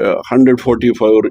144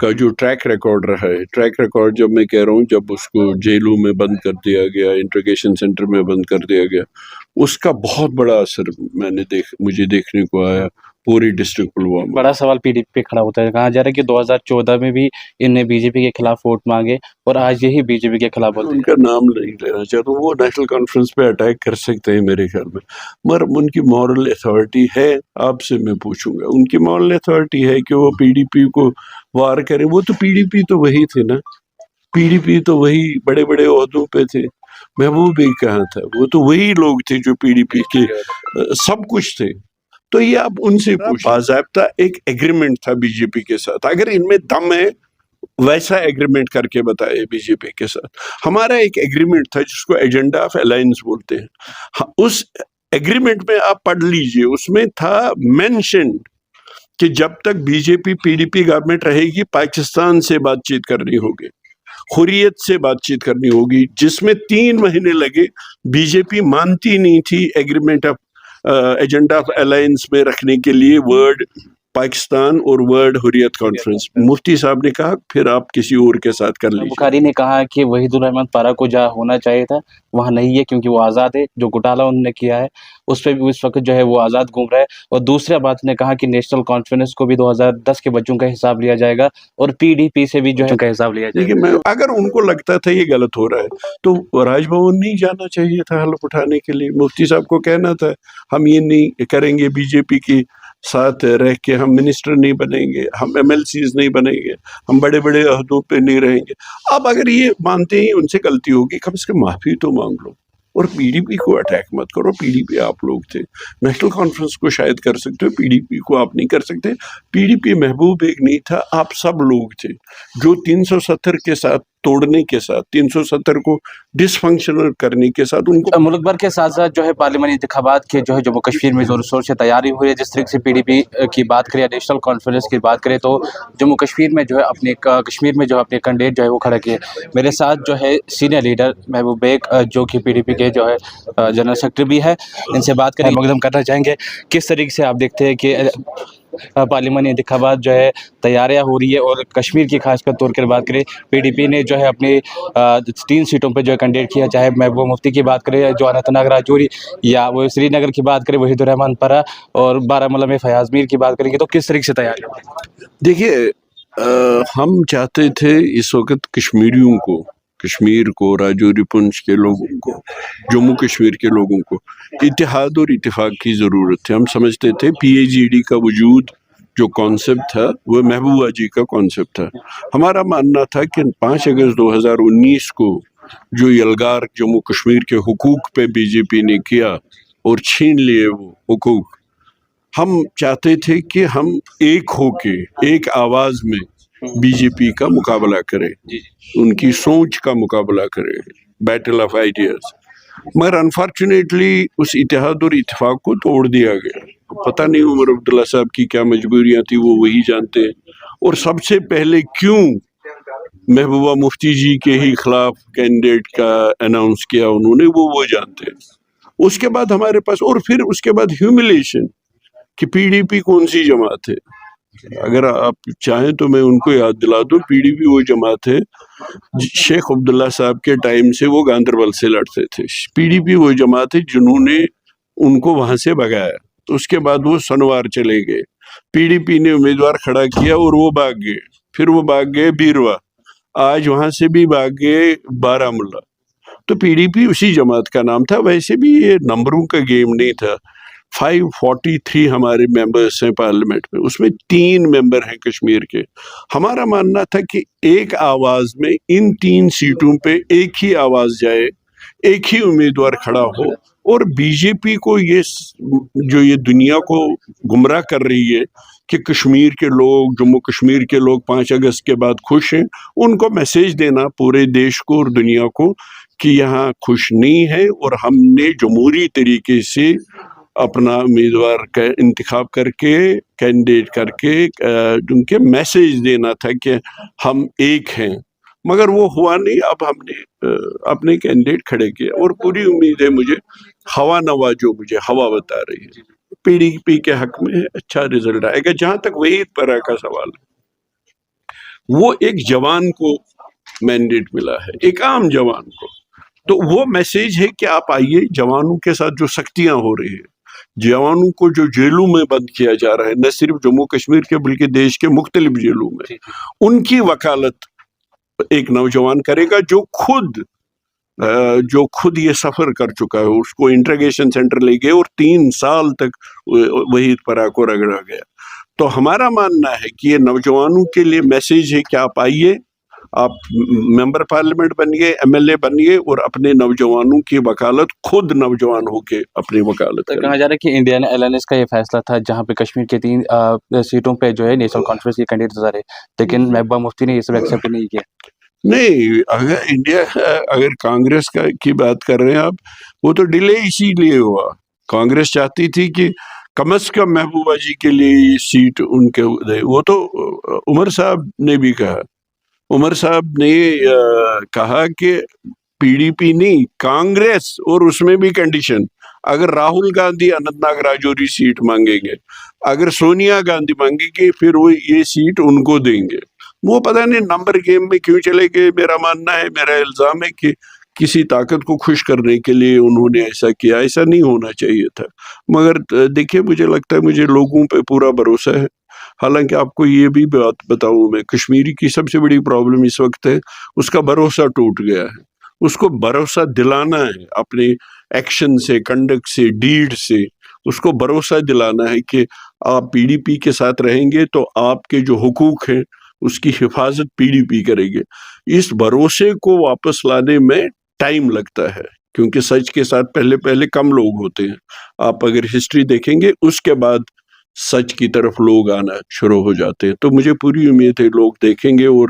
کا جو track record رہا ہے، ٹریک ریکارڈ جب میں کہہ رہا ہوں جب اس کو جیلوں میں بند کر دیا گیا، انٹروگیشن سینٹر میں بند کر دیا گیا، اس کا بہت بڑا اثر مجھے دیکھنے کو آیا پوری ڈسٹرکٹ پلوامہ۔ بڑا سوال پی ڈی پی پہ کھڑا ہوتا ہے، کہا جا رہا ہے کہ 2014 میں بھی ان نے بی جے پی کے خلاف ووٹ مانگے اور آج یہی بی جے پی کے خلاف بولتے ان کا نام نہیں لینا چاہتا ہوں، وہ نیشنل کانفرنس پہ اٹیک کر سکتے ہیں میرے خیال میں، مگر ان کی مورل اتھارٹی ہے، آپ سے میں پوچھوں گا ان کی مورل اتھارٹی ہے کہ وہ پی ڈی پی کو وار کریں؟ وہ تو پی ڈی پی تو وہی تھے نا، پی ڈی پی تو وہی بڑے بڑے عہدوں پہ تھے، محبوب بھی کہاں تھا، وہ تو وہی لوگ تھے جو پی ڈی پی کے سب کچھ تھے۔ تو یہ آپ ان سے پوچھیں، باضابطہ ایک ایگریمنٹ تھا بی جے پی کے ساتھ، اگر ان میں دم ہے ویسا ایگریمنٹ کر کے بتائے بی جے پی کے ساتھ۔ ہمارا ایک ایگریمنٹ تھا جس کو ایجنڈا آف الائنس بولتے ہیں، اس ایگریمنٹ میں آپ پڑھ لیجئے، اس میں تھا مینشنڈ کہ جب تک بی جے پی پی ڈی پی گورنمنٹ رہے گی پاکستان سے بات چیت کرنی ہوگی، حریت سے بات چیت کرنی ہوگی، جس میں 3 مہینے لگے۔ بی جے پی مانتی نہیں تھی agreement of agenda of alliance میں رکھنے کے لیے ورڈ پاکستان اور ورلڈ حریت کانفرنس۔ مفتی صاحب نے کہا پھر آپ کسی اور کے ساتھ کر لیجیے۔ بخاری نے کہا کہ وحید الرحمن پارا کو جہاں ہونا چاہیے تھا وہاں نہیں ہے کیونکہ وہ آزاد ہے، جو گھوٹالا انہوں نے کیا ہے اس پہ بھی اس وقت جو ہے وہ آزاد گھوم رہا ہے۔ اور دوسرا بات نے کہا کہ نیشنل کانفرنس کو بھی 2010 کے بچوں کا حساب لیا جائے گا اور پی ڈی پی سے بھی جو ہے کا حساب لیا جائے دیکھیے، اگر ان کو لگتا تھا یہ غلط ہو رہا ہے تو راج بھون نہیں جانا چاہیے تھا حلف اٹھانے کے لیے، مفتی صاحب کو کہنا تھا ہم یہ نہیں کریں گے، بی جے پی کے ساتھ رہ کے ہم منسٹر نہیں بنیں گے، ہم ایم ایل سیز نہیں بنیں گے، ہم بڑے بڑے عہدوں پہ نہیں رہیں گے۔ اب اگر یہ مانتے ہیں ان سے غلطی ہوگی، کم سے کم معافی تو مانگ لو، اور پی ڈی پی کو اٹیک مت کرو۔ پی ڈی پی آپ لوگ تھے، نیشنل کانفرنس کو شاید کر سکتے ہو، پی ڈی پی کو آپ نہیں کر سکتے۔ پی ڈی پی محبوب ایک نہیں تھا، آپ سب لوگ تھے جو 370 کے ساتھ توڑنے کے ساتھ، 370 کو ڈس فنکشنل کرنے کے ساتھ ان کو ملک بھر کے ساتھ ساتھ جو ہے پارلیمانی انتخابات کے جو ہے جموں کشمیر میں زور شور سے تیاری ہوئی ہے۔ جس طریقے سے پی ڈی پی کی بات کریں یا نیشنل کانفرنس کی بات کریں تو جموں کشمیر میں جو ہے اپنے کشمیر میں جو اپنے کینڈیڈیٹ جو ہے وہ کھڑا کیے۔ میرے ساتھ جو ہے سینئر لیڈر محبوب بیگ جو کہ پی ڈی پی کے جو ہے جنرل سیکرٹری بھی ہے، ان سے بات کریں مقدم کرنا چاہیں گے کس طریقے سے آپ دیکھتے ہیں کہ پارلیمانی انتخابات جو ہے تیاریاں ہو رہی ہے، اور کشمیر کی خاص کر طور پر بات کریں پی ڈی پی نے جو ہے اپنی 3 سیٹوں پہ جو ہے کینڈیڈیٹ کیا، چاہے محبوبہ مفتی کی بات کریں جو اننت ناگ راجوری، یا وہ سری نگر کی بات کریں وحید الرحمن پرا، اور بارہ میں فیاض میر کی بات کریں گے تو کس طریقے سے تیاری ہو رہی ہے؟ دیکھیے، ہم چاہتے تھے اس وقت کشمیریوں کو، کشمیر کو، راجوری پنچ کے لوگوں کو، جموں کشمیر کے لوگوں کو اتحاد اور اتفاق کی ضرورت تھی۔ ہم سمجھتے تھے پی اے جی ڈی کا وجود جو کانسیپٹ تھا وہ محبوبہ جی کا کانسیپٹ تھا۔ ہمارا ماننا تھا کہ 5 اگست 2019 کو جو یلغار جموں کشمیر کے حقوق پہ بی جے پی نے کیا اور چھین لیے وہ حقوق، ہم چاہتے تھے کہ ہم ایک ہو کے ایک آواز میں بی جے پی کا مقابلہ کرے، ان کی سوچ کا مقابلہ کرے، بیٹل آف آئیڈیاز۔ مگر انفارچونیٹلی اس اتحاد اور اتفاق کو توڑ دیا گیا۔ پتہ نہیں عمر عبداللہ صاحب کی کیا مجبوریاں تھی، وہ وہی جانتے ہیں، اور سب سے پہلے کیوں محبوبہ مفتی جی کے ہی خلاف کینڈیڈیٹ کا اناؤنس کیا انہوں نے، وہ جانتے ہیں۔ اس کے بعد ہمارے پاس، اور پھر اس کے بعد ہیوملیشن کہ پی ڈی پی کون سی جماعت ہے۔ اگر آپ چاہیں تو میں ان کو یاد دلا دوں، پی ڈی پی وہ جماعت ہے شیخ عبداللہ صاحب کے ٹائم سے وہ گاندربل سے لڑتے تھے۔ پی ڈی پی وہ جماعت ہے جنہوں نے ان کو وہاں سے بھگایا، اس کے بعد وہ سنوار چلے گئے، پی ڈی پی نے امیدوار کھڑا کیا اور وہ بھاگ گئے، پھر وہ بھاگ گئے بیروا، آج وہاں سے بھی بھاگ گئے بارہ مولہ۔ تو پی ڈی پی اسی جماعت کا نام تھا۔ ویسے بھی یہ نمبروں کا گیم نہیں تھا۔ 543 ہمارے ممبرس ہیں پارلیمنٹ میں، اس میں 3 ممبر ہیں کشمیر کے۔ ہمارا ماننا تھا کہ ایک آواز میں ان 3 سیٹوں پہ ایک ہی آواز جائے، ایک ہی امیدوار کھڑا ہو، اور بی جے پی کو یہ دنیا کو گمراہ کر رہی ہے کہ کشمیر کے لوگ، جموں کشمیر کے لوگ 5 اگست کے بعد خوش ہیں، ان کو میسیج دینا پورے دیش کو اور دنیا کو کہ یہاں خوش نہیں ہے، اور ہم نے جمہوری طریقے سے اپنا امیدوار کا انتخاب کر کے، کینڈیڈیٹ کر کے ان کے میسیج دینا تھا کہ ہم ایک ہیں۔ مگر وہ ہوا نہیں۔ اب ہم نے اپنے کینڈیڈیٹ کھڑے کیے، اور پوری امید ہے مجھے، ہوا نوا جو مجھے ہوا بتا رہی ہے، پی ڈی پی کے حق میں اچھا رزلٹ آئے گا۔ جہاں تک وحید پرا کا سوال ہے، وہ ایک جوان کو مینڈیٹ ملا ہے، ایک عام جوان کو. تو وہ میسیج ہے کہ آپ آئیے، جوانوں کے ساتھ جو سختیاں ہو رہی ہیں، جوانوں کو جو جیلوں میں بند کیا جا رہا ہے، نہ صرف جموں کشمیر کے بلکہ دیش کے مختلف جیلوں میں، ان کی وکالت ایک نوجوان کرے گا جو خود یہ سفر کر چکا ہے. اس کو انٹرگیشن سینٹر لے گئے اور 3 سال تک وحید پرا کو رگڑا گیا. تو ہمارا ماننا ہے کہ یہ نوجوانوں کے لیے میسیج ہے کہ آپ آئیے، آپ ممبر پارلیمنٹ بنیے، ایم ایل اے بنیے اور اپنے نوجوانوں کی وکالت خود نوجوان ہو کے اپنی وکالت کریں. کہا جا رہا ہے کہ انڈین الائنس کا یہ فیصلہ تھا جہاں پہ کشمیر کے 3 سیٹوں پہ جو ہے نیشنل کانفرنس کے کینڈیڈیٹ رہے، لیکن محبوبہ مفتی نے یہ سب ایکسیپٹ نہیں کیا. نہیں، اگر کانگریس کی بات کر رہے ہیں آپ، وہ تو ڈیلے اسی لیے ہوا. کانگریس چاہتی تھی کہ کم از کم محبوبہ جی کے لیے یہ سیٹ ان کے دے. وہ تو عمر صاحب نے بھی کہا، عمر صاحب نے کہا کہ پی ڈی پی نہیں، کانگریس، اور اس میں بھی کنڈیشن، اگر راہل گاندھی اننت ناگ راجوری سیٹ مانگیں گے، اگر سونیا گاندھی مانگے گی، پھر وہ یہ سیٹ ان کو دیں گے. وہ پتہ نہیں نمبر گیم میں کیوں چلے گئے. میرا ماننا ہے، میرا الزام ہے کہ کسی طاقت کو خوش کرنے کے لیے انہوں نے ایسا کیا. ایسا نہیں ہونا چاہیے تھا. مگر دیکھیے، مجھے لگتا ہے، مجھے لوگوں پہ پورا بھروسہ ہے. حالانکہ آپ کو یہ بھی بات بتاؤں، میں کشمیری کی سب سے بڑی پرابلم اس وقت ہے، اس کا بھروسہ ٹوٹ گیا ہے. اس کو بھروسہ دلانا ہے، اپنے ایکشن سے، کنڈکٹ سے، ڈیڈ سے اس کو بھروسہ دلانا ہے کہ آپ پی ڈی پی کے ساتھ رہیں گے تو آپ کے جو حقوق ہیں اس کی حفاظت پی ڈی پی کرے گی. اس بھروسے کو واپس لانے میں ٹائم لگتا ہے، کیونکہ سچ کے ساتھ پہلے کم لوگ ہوتے ہیں. آپ اگر ہسٹری دیکھیں گے، اس کے بعد سچ کی طرف لوگ آنا شروع ہو جاتے ہیں. تو مجھے پوری امید ہے لوگ دیکھیں گے اور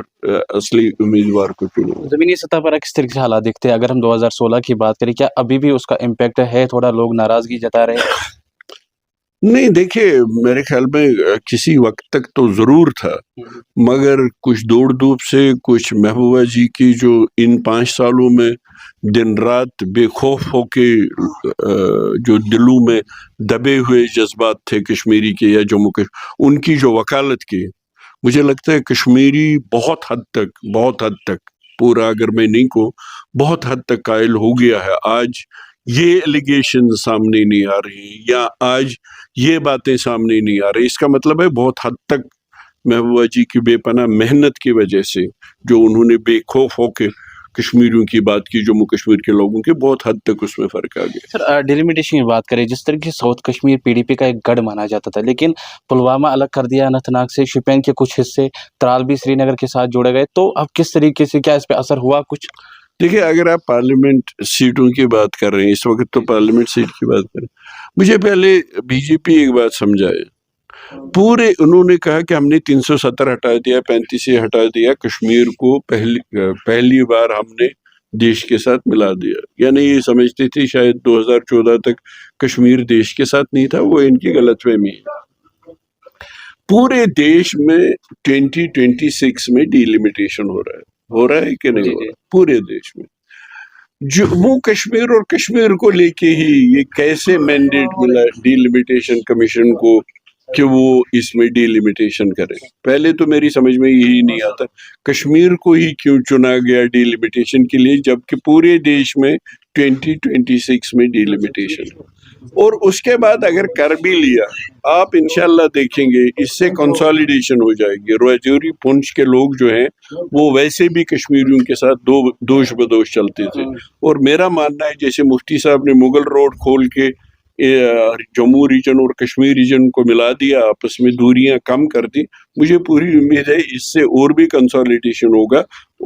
اصلی امیدوار کو چنیں گے. زمینی سطح پر کس طریقے سے حالات دیکھتے ہیں؟ اگر ہم 2016 کی بات کریں، کیا ابھی بھی اس کا امپیکٹ ہے؟ تھوڑا لوگ ناراضگی جتا رہے ہیں. نہیں، دیکھیے، میرے خیال میں کسی وقت تک تو ضرور تھا، مگر کچھ دوڑ دھوپ سے، کچھ محبوبہ جی کی جو ان 5 سالوں میں دن رات بے خوف ہو کے جو دلوں میں دبے ہوئے جذبات تھے کشمیری کے یا جموں کے، ان کی جو وکالت کی، مجھے لگتا ہے کشمیری بہت حد تک پورا، اگر میں نہیں کو، بہت حد تک قائل ہو گیا ہے. آج یہ ایلیگیشن سامنے نہیں آ رہی، یا آج یہ باتیں سامنے نہیں آ رہی. اس کا مطلب ہے بہت حد تک محبوبہ جی کی بے پناہ محنت کی وجہ سے، جو انہوں نے بے خوف ہو کے کشمیریوں کی بات کی، جموں کشمیر کے لوگوں کے، بہت حد تک اس میں فرق آ گیا. سر، ڈیلیمیٹیشن کی بات کریں، جس طرح کی south Kashmir P D P کا ایک گڑھ مانا جاتا تھا، لیکن پلوامہ الگ کر دیا اننت ناگ سے، شوپین کے کچھ حصے ترال بھی سری نگر کے ساتھ جوڑے گئے. تو اب کس طریقے سے، کیا اس پہ اثر ہوا کچھ؟ دیکھیے، اگر آپ پارلیمنٹ سیٹوں کی بات کر رہے ہیں اس وقت، تو پارلیمنٹ سیٹ کی بات کریں. مجھے پہلے بی جے پی ایک بات سمجھائے. انہوں نے کہا کہ ہم نے 370 ہٹا دیا، 35 ہٹا دیا، کشمیر کو پہلی بار ہم نے دیش کے ساتھ ملا دیا. یعنی یہ سمجھتے تھے شاید 2014 تک کشمیر دیش کے ساتھ نہیں تھا. وہ ان کی غلط فہمی ہے. پورے دیش میں 2026 میں ڈی لمیٹیشن ہو رہا ہے کہ نہیں ہو رہا؟ پورے دیش میں. جموں کشمیر اور کشمیر کو لے کے ہی یہ کیسے مینڈیٹ ملا ڈی لمیٹیشن کمیشن کو کہ وہ اس میں ڈی لمیٹیشن کرے؟ پہلے تو میری سمجھ میں یہی نہیں آتا کشمیر کو ہی کیوں چنا گیا ڈی لمیٹیشن کے لیے، جبکہ پورے دیش میں 2026 میں ڈی لمیٹیشن. اور اس کے بعد اگر کر بھی لیا، آپ انشاءاللہ دیکھیں گے اس سے کنسالیڈیشن ہو جائے گی. راجوری پونچھ کے لوگ جو ہیں وہ ویسے بھی کشمیریوں کے ساتھ دوش بدوش چلتے تھے. اور میرا ماننا ہے جیسے مفتی صاحب نے مغل روڈ کھول کے جموں ریجن اور کشمیر ریجن کو ملا دیا، آپس میں دوریاں کم کر دی، مجھے پوری امید ہے اس سے اور بھی کنسالیڈیشن ہوگا.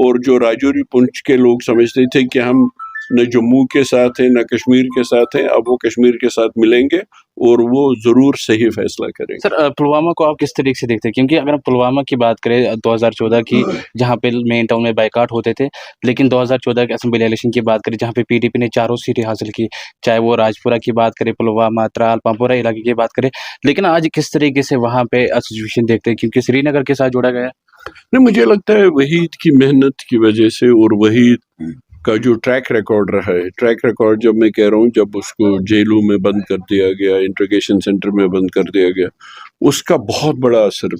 اور جو راجوری پونچھ کے لوگ سمجھتے تھے کہ ہم نہ جموں کے ساتھ ہیں نہ کشمیر کے ساتھ ہیں، اب وہ کشمیر کے ساتھ ملیں گے اور وہ ضرور صحیح فیصلہ کریں گے. سر، پلوامہ کو آپ کس طریقے سے دیکھتے ہیں؟ کیونکہ اگر ہم پلوامہ کی بات کریں 2014 کی، جہاں پہ مین ٹاؤن میں بائیکاٹ ہوتے تھے، لیکن 2014 کے اسمبلی الیکشن کی بات کریں جہاں پہ پی ڈی پی نے 4 سیٹیں حاصل کی، چاہے وہ راجپورہ کی بات کریں، پلوامہ، ترال، پامپورہ علاقے کی بات کریں، لیکن آج کس طریقے سے وہاں پہ سچویشن دیکھتے ہیں کیونکہ سری نگر کے ساتھ جوڑا گیا؟ نہیں، مجھے لگتا ہے وحید کی محنت کی وجہ سے اور وحید کا جو ٹریک ریکارڈ رہا ہے، ٹریک ریکارڈ جب میں کہہ رہا ہوں، جب اس کو جیلوں میں بند کر دیا گیا، انٹروگیشن سینٹر میں بند کر دیا گیا، اس کا بہت بڑا اثر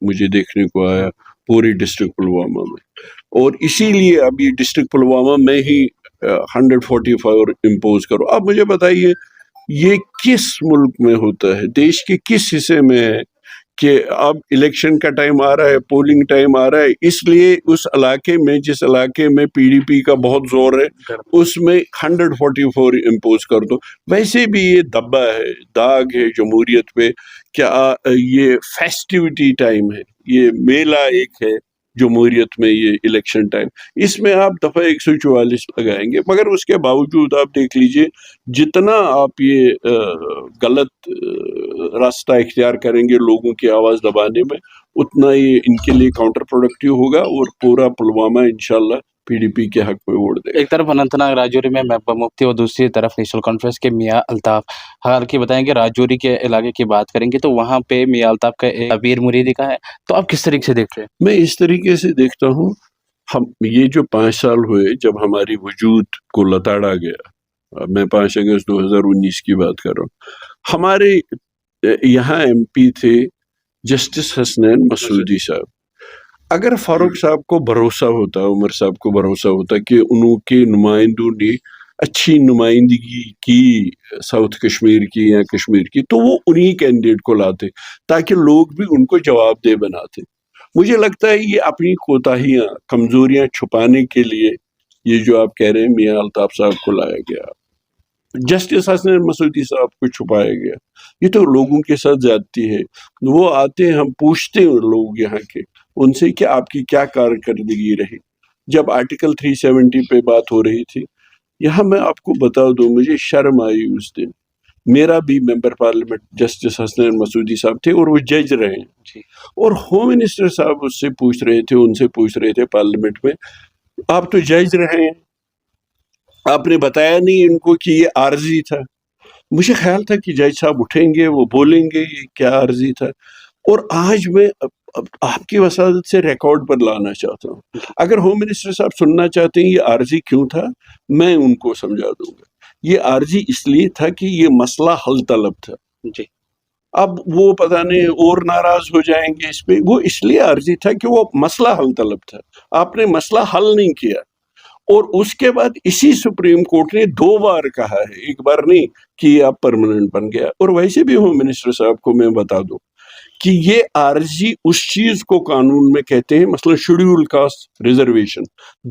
مجھے دیکھنے کو آیا پورے ڈسٹرکٹ پلوامہ میں، اور اسی لیے اب یہ ڈسٹرکٹ پلوامہ میں ہی 144 امپوز کرو. اب مجھے بتائیے یہ کس ملک میں ہوتا ہے، دیش کے کس حصے میں ہے کہ اب الیکشن کا ٹائم آ رہا ہے، پولنگ ٹائم آ رہا ہے، اس لیے اس علاقے میں جس علاقے میں پی ڈی پی کا بہت زور ہے اس میں 144 امپوز کر دو. ویسے بھی یہ دبا ہے، داغ ہے جمہوریت پہ، کیا یہ فیسٹیوٹی ٹائم ہے، یہ میلہ ایک ہے جمہوریت میں، یہ الیکشن ٹائم، اس میں آپ دفعہ 144 لگائیں گے. مگر اس کے باوجود آپ دیکھ لیجئے جتنا آپ یہ غلط راستہ اختیار کریں گے لوگوں کی آواز دبانے میں، اتنا یہ ان کے لیے کاؤنٹر پروڈکٹیو ہوگا، اور پورا پلوامہ انشاءاللہ پی ڈی پی کے حق میں ووٹ دے گا. ایک طرف اننت ناگ راجوری میں محبوبہ مفتی اور دوسری طرف نیشنل کانفرنس کے میاں الطاف. حالانکہ بتائیں گے راجوری کے علاقے کی بات کریں گے تو وہاں پہ میاں الطاف کا ایک پیر مریدی کا ہے، تو آپ کس طریقے سے دیکھتے ہیں؟ میں اس طریقے سے دیکھتا ہوں، ہم یہ جو 5 سال ہوئے جب ہماری وجود کو لتاڑا گیا، میں 5 اگست 2019 کی بات کر رہا ہوں، ہمارے یہاں ایم پی تھے جسٹس حسنین مسعودی صاحب. اگر فاروق صاحب کو بھروسہ ہوتا، عمر صاحب کو بھروسہ ہوتا کہ انہوں کے نمائندوں نے اچھی نمائندگی کی ساؤتھ کشمیر کی یا کشمیر کی، تو وہ انہی کینڈیڈیٹ کو لاتے تاکہ لوگ بھی ان کو جواب دہ بناتے. مجھے لگتا ہے یہ اپنی کوتاہیاں، کمزوریاں چھپانے کے لیے یہ جو آپ کہہ رہے ہیں میاں الطاف صاحب کو لایا گیا، جسٹس حسنین مسعودی صاحب کو چھپایا گیا. یہ تو لوگوں کے ساتھ زیادتی ہے. وہ آتے ہیں، ہم پوچھتے ہیں لوگ یہاں کے ان سے کہ آپ کی کیا کارکردگی رہی. جب آرٹیکل 370 پہ بات ہو رہی تھی، یہاں میں آپ کو بتا دوں مجھے شرم آئی اس دن. میرا بھی member parliament justice Hasnain Masoodi صاحب تھے اور وہ جج رہے ہیں، اور ہوم منسٹر صاحب اس سے پوچھ رہے تھے، ان سے پوچھ رہے تھے پارلیمنٹ میں، آپ تو جج رہے ہیں، آپ نے بتایا نہیں ان کو کہ یہ عارضی تھا. مجھے خیال تھا کہ جج صاحب اٹھیں گے، وہ بولیں گے یہ کیا عارضی تھا. اور آج میں آپ کی وسادت سے ریکارڈ پر لانا چاہتا ہوں، اگر ہوم منسٹر صاحب سننا چاہتے ہیں یہ عارضی کیوں تھا، میں ان کو سمجھا دوں گا. یہ عارضی اس لیے تھا کہ یہ مسئلہ حل طلب تھا. جی. اب وہ پتہ نہیں اور ناراض ہو جائیں گے اس پہ، وہ اس لیے عارضی تھا کہ وہ مسئلہ حل طلب تھا. آپ نے مسئلہ حل نہیں کیا، اور اس کے بعد اسی سپریم کورٹ نے 2 بار کہا ہے، ایک بار نہیں، کہ یہ اب پرماننٹ بن گیا. اور ویسے بھی ہوم منسٹر صاحب کو میں بتا دوں کہ یہ عارضی اس چیز کو قانون میں کہتے ہیں، مثلا شیڈول کاسٹ ریزرویشن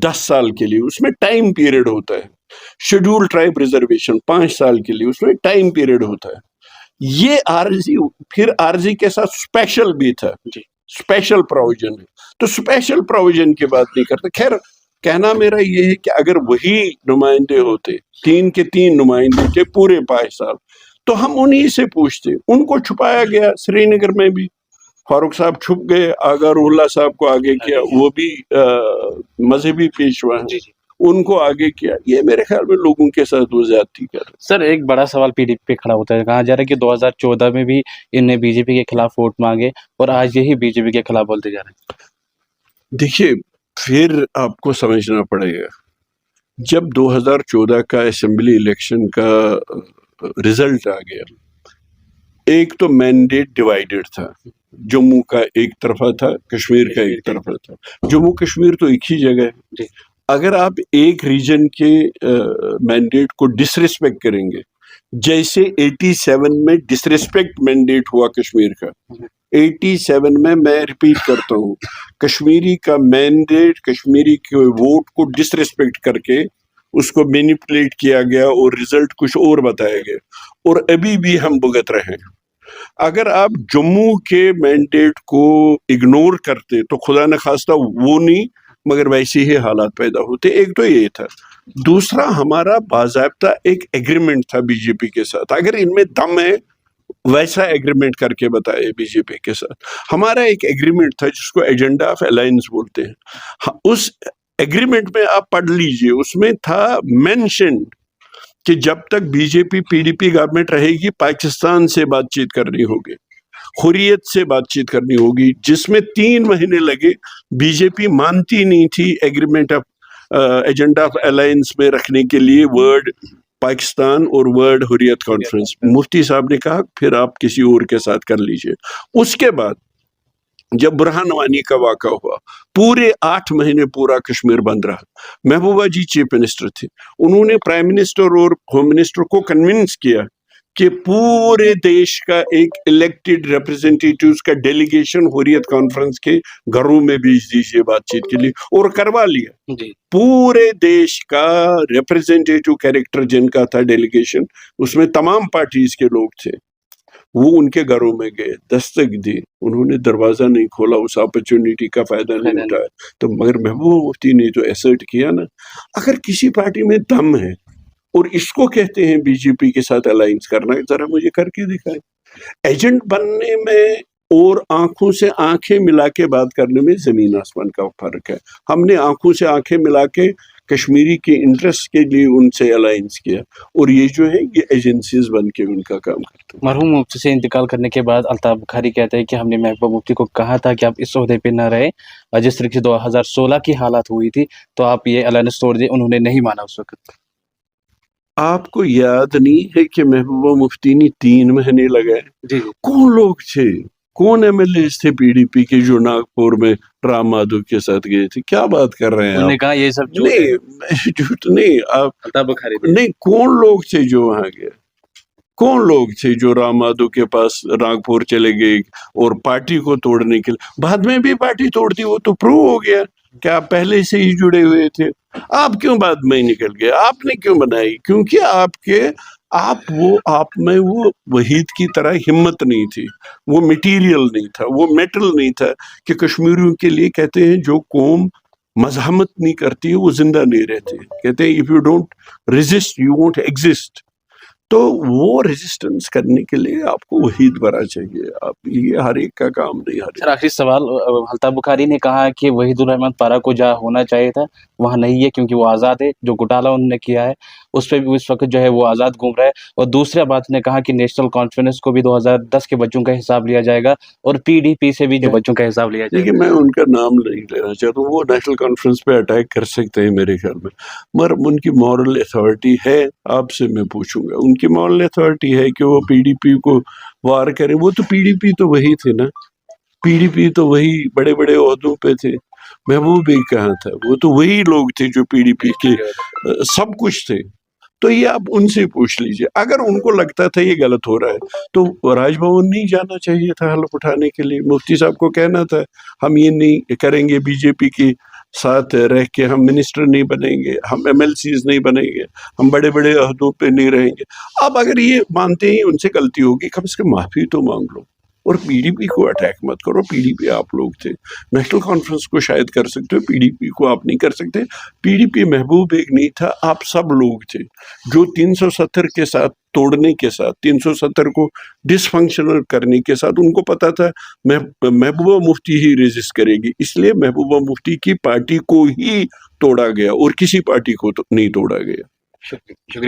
10 سال کے لیے، اس میں ٹائم پیریڈ ہوتا ہے. شیڈول ٹرائب ریزرویشن 5 سال کے لیے، اس میں ٹائم پیریڈ ہوتا ہے. یہ عارضی، پھر عارضی کے ساتھ اسپیشل بھی تھا، اسپیشل پروویژن ہے، تو اسپیشل پروویژن کی بات نہیں کرتے. خیر کہنا میرا یہ ہے کہ اگر وہی نمائندے ہوتے، 3 کے 3 نمائندے تھے پورے 5 سال، تو ہم انہی سے پوچھتے. ان کو چھپایا گیا. سری نگر میں بھی فاروق صاحب چھپ گئے، آغا روح اللہ صاحب کو آگے کیا، وہ بھی مذہبی پیشوا ہیں، ان کو آگے کیا. یہ میرے خیال میں لوگوں کے ساتھ وہ زیادتی کر رہے. سر ایک بڑا سوال پی ڈی پی پہ کھڑا ہوتا ہے، کہا جا رہا ہے کہ 2014 میں بھی ان نے بی جے پی کے خلاف ووٹ مانگے اور آج یہی بی جے پی کے خلاف بولتے جا رہے ہیں. دیکھیے پھر آپ کو سمجھنا پڑے گا، جب 2014 کا اسمبلی الیکشن کا رزلٹ آ گیا، ایک تو مینڈیٹ ڈیوائیڈڈ تھا، جموں کا ایک طرفہ تھا، کشمیر کا ایک طرفہ تھا. جموں کشمیر تو ایک ہی جگہ ہے. اگر آپ ایک ریجن کے مینڈیٹ کو ڈس ریسپیکٹ کریں گے، جیسے 87 میں ڈس ریسپیکٹ مینڈیٹ ہوا کشمیر کا، 87 میں ریپیٹ کرتا ہوں، کشمیری کا مینڈیٹ، کشمیری کے ووٹ کو ڈس ریسپیکٹ کر کے اس کو مینیپولیٹ کیا گیا اور رزلٹ کچھ اور بتایا گیا، اور ابھی بھی ہم بھگت رہے ہیں. اگر آپ جموں کے مینڈیٹ کو اگنور کرتے تو خدا نخواستہ وہ نہیں، مگر ویسے ہی حالات پیدا ہوتے. ایک تو یہ تھا. دوسرا ہمارا باضابطہ ایک ایگریمنٹ تھا بی جے پی کے ساتھ، اگر ان میں دم ہے ویسا ایگریمنٹ کر کے بتائے بی جے پی کے ساتھ. ہمارا ایک ایگریمنٹ تھا جس کو ایجنڈا آف الائنس بولتے ہیں. اس ایگریمنٹ میں آپ پڑھ لیجئے، اس میں تھا مینشنڈ کہ جب تک بی جے پی پی ڈی پی گورنمنٹ رہے گی پاکستان سے بات چیت کرنی ہوگی، حریت سے بات چیت کرنی ہوگی، جس میں 3 مہینے لگے. بی جے پی مانتی نہیں تھی agreement of agenda of alliance میں رکھنے کے لیے ورڈ پاکستان اور ورڈ حریت کانفرنس. مفتی صاحب نے کہا پھر آپ کسی اور کے ساتھ کر لیجئے. اس کے بعد جب برہان وانی کا واقعہ ہوا پورے 8 مہینے پورا کشمیر بند رہا. محبوبہ جی چیف منسٹر تھے, انہوں نے پرائم منسٹر اور ہوم منسٹر کو کنونس کیا کہ پورے دیش کا ایک الیکٹڈ ریپرزینٹیٹیوز کا ڈیلیگیشن حریت کانفرنس کے گھروں میں بھیج دیجیے بات چیت کے لیے, اور کروا لیا. جی پورے دیش کا ریپرزینٹیٹیو کیریکٹر جن کا تھا ڈیلیگیشن, اس میں تمام پارٹیز کے لوگ تھے, وہ ان کے گھروں میں گئے, دستک دی, انہوں نے دروازہ نہیں کھولا, اس اپرچونٹی کا فائدہ نہیں اٹھایا. تو مگر محبوبہ مفتی نے تو ایسرٹ کیا نا, اگر کسی پارٹی میں دم ہے اور اس کو کہتے ہیں بی جے پی کے ساتھ الائنس کرنا, ذرا مجھے کر کے دکھائیں. ایجنٹ بننے میں اور آنکھوں سے آنکھیں ملا کے بات کرنے میں زمین آسمان کا فرق ہے. ہم نے آنکھوں سے آنکھیں ملا کے کشمیری کے انٹرسٹ کے لیے ان سے الائنس کیا, اور یہ جو ہے یہ ایجنسیز بن کے ان کا کام کرتے ہیں. مرحوم مفتی سے انتقال کرنے کے بعد الطاف بخاری کہتے ہیں کہ ہم نے محبوبہ مفتی کو کہا تھا کہ آپ اس عہدے پہ نہ رہے, اور جس طریقے سے 2016 کی حالات ہوئی تھی تو آپ یہ الائنس توڑ دیے, انہوں نے نہیں مانا اس وقت. آپ کو یاد نہیں ہے کہ محبوبہ مفتی نے 3 مہینے لگائے؟ جی کون لوگ تھے, کون ایم ایل اے تھے پی ڈی پی کے جو ناگپور میں رام مادھو کے ساتھ گئے تھے؟ کیا بات کر رہے ہیں انہوں نے آپ؟ کہا یہ سب جھوٹ ہے. نہیں جھوٹ نہیں, آپ الطاف بخاری نہیں, کون لوگ تھے جو وہاں گئے؟ کون لوگ تھے جو رام مادھو کے پاس ناگپور چلے گئے اور پارٹی کو توڑنے کے لیے؟ بعد میں بھی پارٹی توڑ دی, وہ تو پروو ہو گیا کہ آپ پہلے سے ہی جڑے ہوئے تھے. آپ کیوں بعد میں نکل گئے؟ آپ نے کیوں بنائی؟ کیونکہ آپ میں وہ وحید کی طرح ہمت نہیں تھی, وہ میٹیریل نہیں تھا, وہ میٹل نہیں تھا کہ کشمیریوں کے لیے کہتے ہیں جو قوم مزاحمت نہیں کرتی وہ زندہ نہیں رہتی. کہتے ہیں if you don't resist you won't exist. تو وہ ریزسٹنس کرنے کے لیے آپ کو وحید بنا چاہیے. آپ یہ ہر ایک کا کام نہیں. سر آخری سوال, الطاف بخاری نے کہا کہ وحید الرحمن پارا کو جہاں ہونا چاہیے تھا وہاں نہیں ہے کیونکہ وہ آزاد ہے, جو گھوٹالہ انہوں نے کیا ہے اس پہ بھی اس وقت جو ہے وہ آزاد گھوم رہا ہے. اور دوسرا بات نے کہا کہ نیشنل کانفرنس کو بھی 2010 کے بچوں کا حساب لیا جائے گا, اور پی ڈی پی سے بھی جو بچوں کا حساب لیا جائے دیکھیے, میں ان کا نام نہیں لینا چاہتا ہوں, وہ نیشنل کانفرنس پہ اٹیک کر سکتے ہیں میرے خیال میں, مگر ان کی مورل اتھارٹی ہے. آپ سے میں پوچھوں گا, ان کی مورل اتھارٹی ہے کہ وہ پی ڈی پی کو وار کریں؟ وہ تو پی ڈی پی تو وہی تھے نا, پی ڈی پی تو وہی بڑے بڑے عہدوں پہ تھے. محبوب بھی کہاں تھا, وہ تو وہی لوگ تھے جو پی ڈی پی کے سب کچھ تھے. تو یہ آپ ان سے پوچھ لیجئے, اگر ان کو لگتا تھا یہ غلط ہو رہا ہے تو راج بھون نہیں جانا چاہیے تھا حلف اٹھانے کے لیے. مفتی صاحب کو کہنا تھا ہم یہ نہیں کریں گے, بی جے پی کے ساتھ رہ کے ہم منسٹر نہیں بنیں گے, ہم ایم ایل سیز نہیں بنیں گے, ہم بڑے بڑے عہدوں پہ نہیں رہیں گے. اب اگر یہ مانتے ہیں ان سے غلطی ہوگی, کم سے کم معافی تو مانگ لو, اور پی ڈی پی کو اٹیک مت کرو. پی ڈی پی آپ لوگ تھے, نیشنل کانفرنس کو شاید کر سکتے ہو, پی ڈی پی کو آپ نہیں کر سکتے. پی ڈی پی محبوب ایک نہیں تھا, آپ سب لوگ تھے جو 370 کے ساتھ توڑنے کے ساتھ, 370 کو ڈس فنکشنل کرنے کے ساتھ ان کو پتا تھا محبوبہ مفتی ہی ریزسٹ کرے گی, اس لیے محبوبہ مفتی کی پارٹی کو ہی توڑا گیا اور کسی پارٹی کو نہیں توڑا گیا. شکریہ.